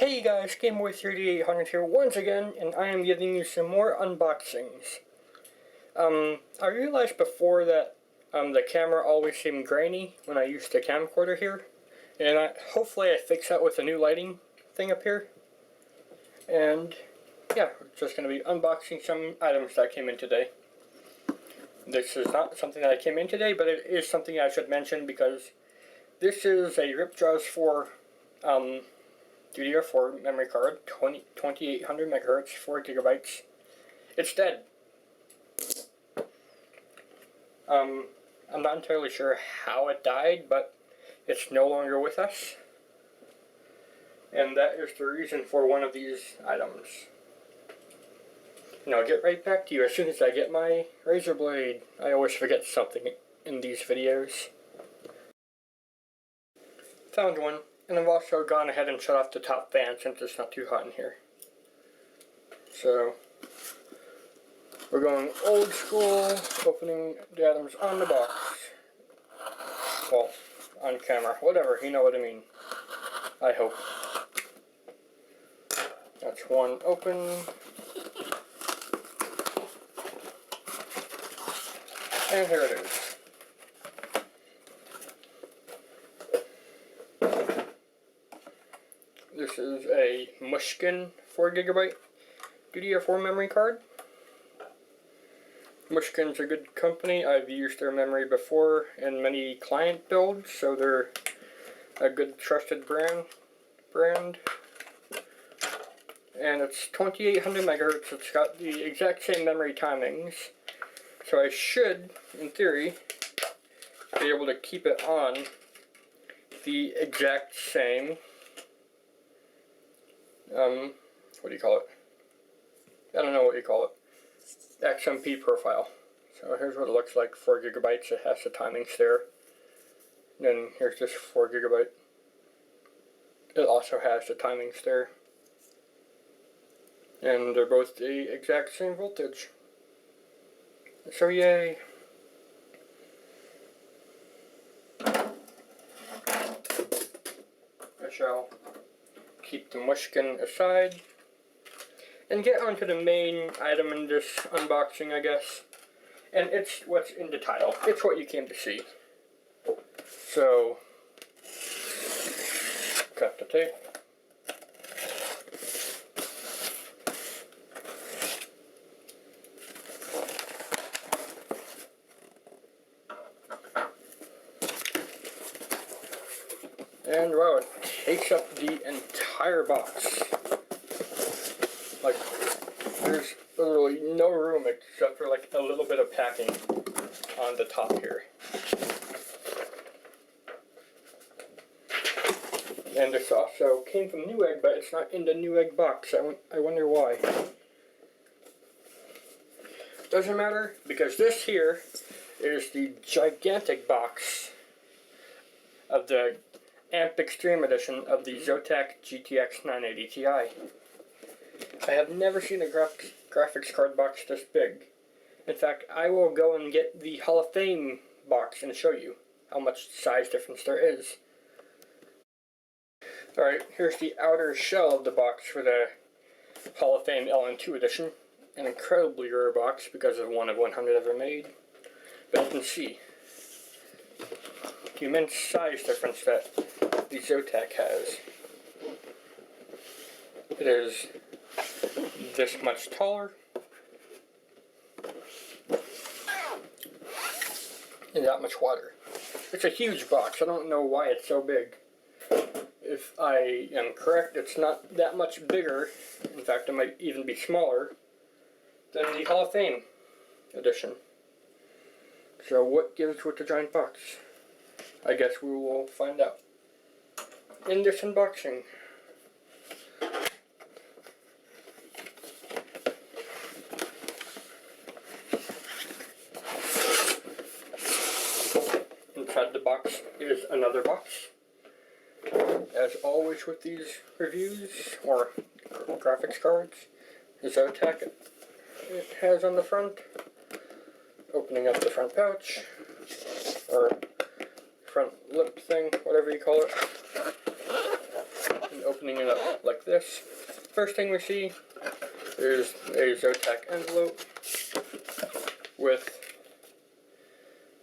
Hey guys, GameBoy3800 here once again, and I am giving you some more unboxings. I realized before that the camera always seemed grainy when I used the camcorder here, and hopefully I fix that with a new lighting thing up here. And yeah, we're just going to be unboxing some items that came in today. This is not something that came in today, but it is something I should mention because this is a Ripjaws 4 DDR4 memory card, 2800 megahertz, 4 gigabytes. It's dead. I'm not entirely sure how it died, but it's no longer with us. And that is the reason for one of these items. And I'll get right back to you as soon as I get my razor blade. I always forget something in these videos. Found one. And I've also gone ahead and shut off the top fan since it's not too hot in here. So, we're going old school, opening the items on the box. Well, on camera, whatever, you know what I mean. I hope. That's one open. And here it is. This is a Mushkin 4GB DDR4 memory card. Mushkin's a good company. I've used their memory before in many client builds, so they're a good trusted brand. And it's 2800 megahertz. It's got the exact same memory timings, so I should, in theory, be able to keep it on the exact same what do you call it? I don't know what you call it. XMP profile. So here's what it looks like. 4 gigabytes. It has the timings there. And then here's this 4 gigabyte. It also has the timings there. And they're both the exact same voltage. So yay! I shall keep the Mushkin aside and get onto the main item in this unboxing, I guess. And it's what's in the title. It's what you came to see. So, cut the tape. And wow, it takes up the entire box. Like, there's literally no room except for like a little bit of packing on the top here. And this also came from Newegg, but it's not in the Newegg box. I wonder why. Doesn't matter, because this here is the gigantic box of the Amp Extreme Edition of the Zotac GTX 980 Ti. I have never seen a graphics card box this big. In fact, I will go and get the Hall of Fame box and show you how much size difference there is. Alright, here's the outer shell of the box for the Hall of Fame LN2 edition. An incredibly rare box because of 1 of 100 ever made. But you can see the immense size difference that the Zotac has. It is this much taller and that much wider. It's a huge box. I don't know why it's so big. If I am correct, it's not that much bigger. In fact, it might even be smaller than the Hall of Fame edition. So what gives with the giant box? I guess we will find out in this unboxing. Inside the box is another box. As always with these reviews, or graphics cards, the Zotac it has on the front. Opening up the front pouch, or front lip thing, whatever you call it, and opening it up like like this. First thing we see is a Zotac envelope with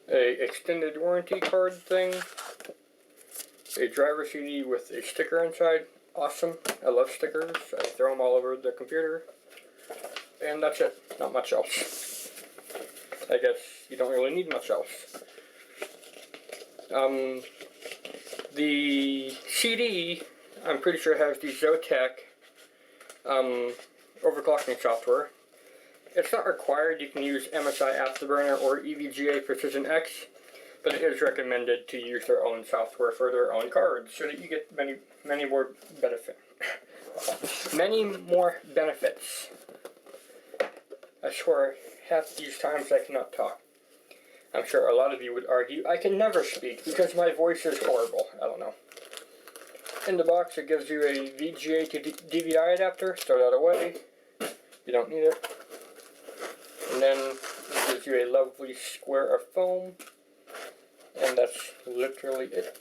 a extended warranty card thing, a driver CD with a sticker inside. Awesome. I love stickers. I throw them all over the computer. And that's it. Not much else. I guess you don't really need much else. The CD, I'm pretty sure, has the Zotac overclocking software. It's not required. You can use MSI Afterburner or EVGA Precision X, but it is recommended to use their own software for their own cards so that you get many more benefits. I swear, half these times I cannot talk. I'm sure a lot of you would argue I can never speak because my voice is horrible. I don't know. In the box, it gives you a VGA to DVI adapter. Throw that away. You don't need it. And then it gives you a lovely square of foam. And that's literally it.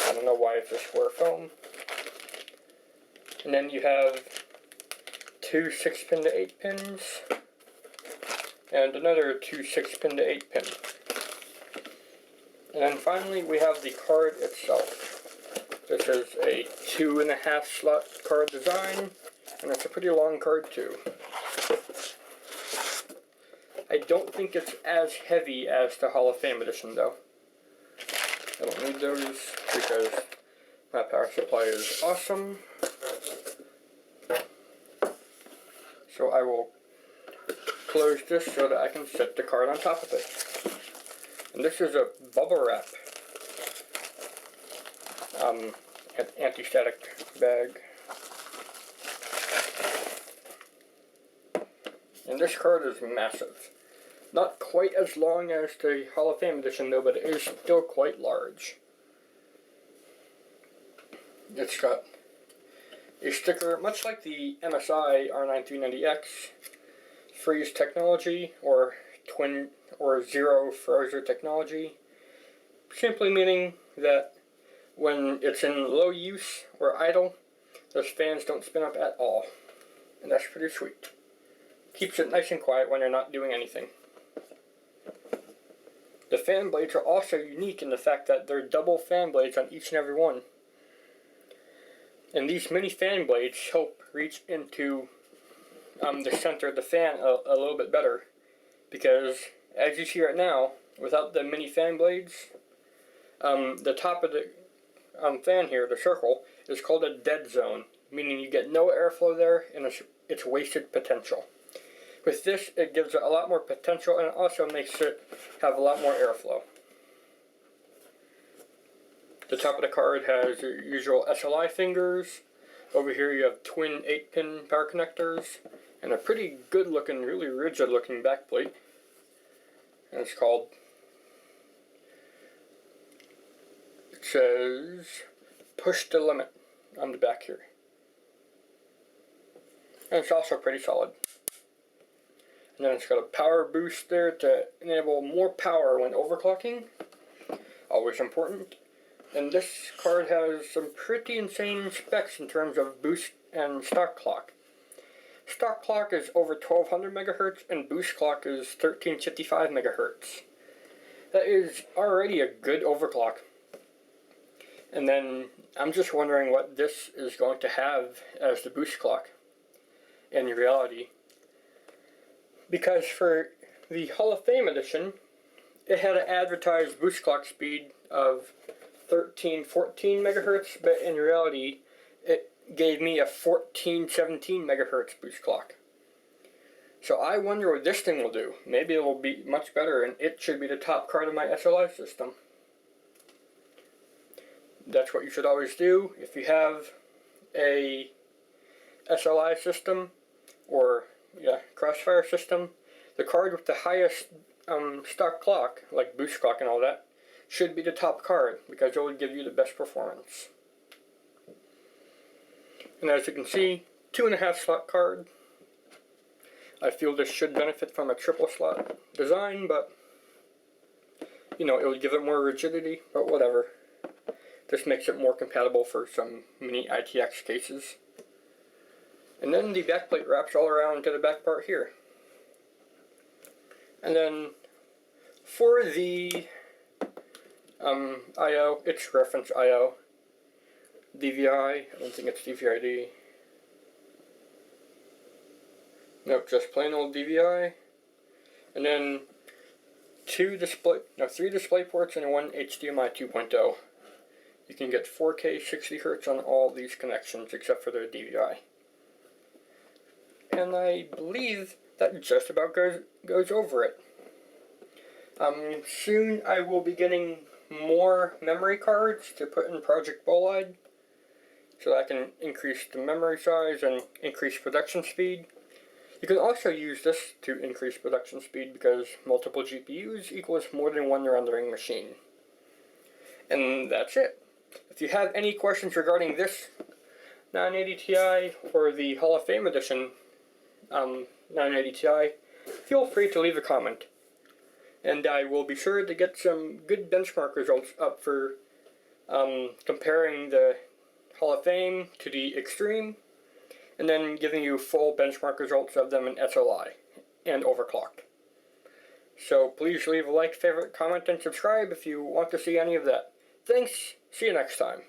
I don't know why it's a square foam. And then you have two 6-pin to 8 pins. And another two 6-pin to 8 pin. And then finally we have the card itself. This is a 2.5 slot card design, and it's a pretty long card too. I don't think it's as heavy as the Hall of Fame edition though. I don't need those because my power supply is awesome. So I will close this so that I can set the card on top of it. And this is a bubble wrap anti-static bag. And this card is massive. Not quite as long as the Hall of Fame edition though, but it is still quite large. It's got a sticker, much like the MSI R9390X, freeze technology, or twin or zero frozer technology, simply meaning that when it's in low use or idle, those fans don't spin up at all. And that's pretty sweet. Keeps it nice and quiet when you're not doing anything. The fan blades are also unique in the fact that they're double fan blades on each and every one. And these mini fan blades help reach into the center of the fan a little bit better. Because, as you see right now, without the mini fan blades, the top of the fan here, the circle, is called a dead zone, meaning you get no airflow there and it's wasted potential. With this, it gives it a lot more potential and it also makes it have a lot more airflow. The top of the card has your usual SLI fingers. Over here you have twin 8-pin power connectors and a pretty good looking, really rigid looking backplate. And it's called, it says, push the limit on the back here. And it's also pretty solid. And then it's got a power boost there to enable more power when overclocking. Always important. And this card has some pretty insane specs in terms of boost and stock clock. Stock clock is over 1200 megahertz and boost clock is 1355 megahertz. That is already a good overclock. And then I'm just wondering what this is going to have as the boost clock in reality. Because for the Hall of Fame edition, it had an advertised boost clock speed of 1314 megahertz, but in reality it gave me a 1417 megahertz boost clock. So I wonder what this thing will do. Maybe it will be much better and it should be the top card of my SLI system. That's what you should always do if you have a SLI system or Crossfire system. The card with the highest stock clock, like boost clock and all that, should be the top card because it will give you the best performance. And as you can see, 2.5 slot card. I feel this should benefit from a triple slot design, but you know, it would give it more rigidity, but whatever. This makes it more compatible for some mini ITX cases. And then the backplate wraps all around to the back part here. And then for the I/O, it's reference I/O. DVI, I don't think it's DVI-D. Nope, just plain old DVI. And then three display ports and one HDMI 2.0. You can get 4K 60 Hz on all these connections except for the DVI. And I believe that just about goes over it. Soon I will be getting more memory cards to put in Project Bolide, so that I can increase the memory size and increase production speed. You can also use this to increase production speed because multiple GPUs equals more than one rendering machine. And that's it. If you have any questions regarding this 980 Ti or the Hall of Fame edition 980 Ti, feel free to leave a comment. And I will be sure to get some good benchmark results up for comparing the Hall of Fame to the Extreme, and then giving you full benchmark results of them in SLI and overclocked. So please leave a like, favorite, comment, and subscribe if you want to see any of that. Thanks, see you next time.